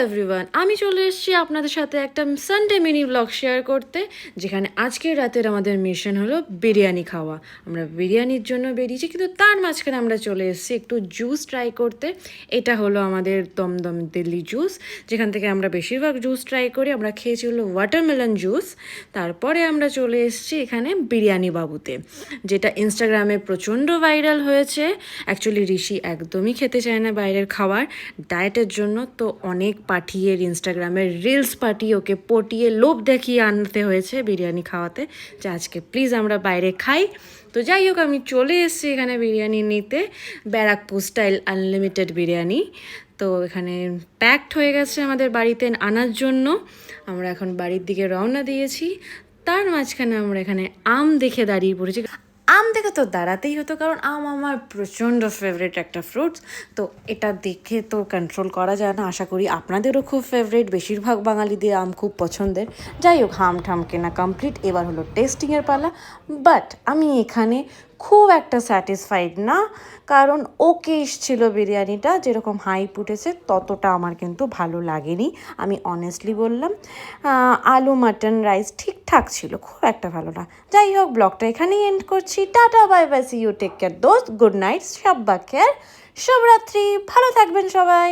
Everyone, আমি চলে এসেছি আপনাদের সাথে একটা সানডে মিনি ব্লগ শেয়ার করতে, যেখানে আজকের রাতের আমাদের মিশন হলো বিরিয়ানি খাওয়া। আমরা বিরিয়ানির জন্য বেরিয়েছি, কিন্তু তার মাঝখানে আমরা চলে এসেছি একটু জুস ট্রাই করতে। এটা হলো আমাদের দমদম দিল্লি জুস, যেখান থেকে আমরা বেশিরভাগ জুস ট্রাই করি। আমরা খেয়েছি হলো ওয়াটারমেলন জুস। তারপরে আমরা চলে এসেছি এখানে বিরিয়ানি বাবুতে, যেটা ইনস্টাগ্রামে প্রচণ্ড ভাইরাল হয়েছে। অ্যাকচুয়ালি ঋষি একদমই খেতে চায় না বাইরের খাবার ডায়েটের জন্য, তো অনেক পাঠিয়ে ইনস্টাগ্রামের রিলস পাঠিয়ে ওকে পটিয়ে লোভ দেখিয়ে আনতে হয়েছে বিরিয়ানি খাওয়াতে, যে আজকে প্লিজ আমরা বাইরে খাই। তো যাই হোক, আমি চলে এসেছি এখানে বিরিয়ানি নিতে, ব্যারাকপুর স্টাইল আনলিমিটেড বিরিয়ানি। তো এখানে প্যাকড হয়ে গেছে আমাদের বাড়িতে আনার জন্য। আমরা এখন বাড়ির দিকে রওনা দিয়েছি। তার মাঝখানে আমরা এখানে আম দেখে দাঁড়িয়ে পড়েছি। আম দেখে তো দাঁড়াতেই হতো, কারণ আম আমার প্রচণ্ড ফেভারিট একটা ফ্রুটস। তো এটা দেখে তো কন্ট্রোল করা যায় না। আশা করি আপনাদেরও খুব ফেভারিট, বেশিরভাগ বাঙালিদের আম খুব পছন্দের। যাই হোক, হাম ঠাম কেনা কমপ্লিট, এবার হলো টেস্টিংয়ের পালা। বাট আমি এখানে খুব একটা স্যাটিসফাইড না, কারণ ওকে ছিল বিরিয়ানিটা, যেরকম হাইপ উঠেছে ততটা আমার কিন্তু ভালো লাগেনি। আমি অনেস্টলি বললাম, আলু মাটন রাইস ঠিকঠাক ছিল, খুব একটা ভালো না। যাই হোক, ব্লগটা এখানেই এন্ড করছি। Tata, bye bye, see you, take care দোস্ত, গুড নাইট, শাব্বা খের, শুভরাত্রি, ভালো থাকবেন সবাই।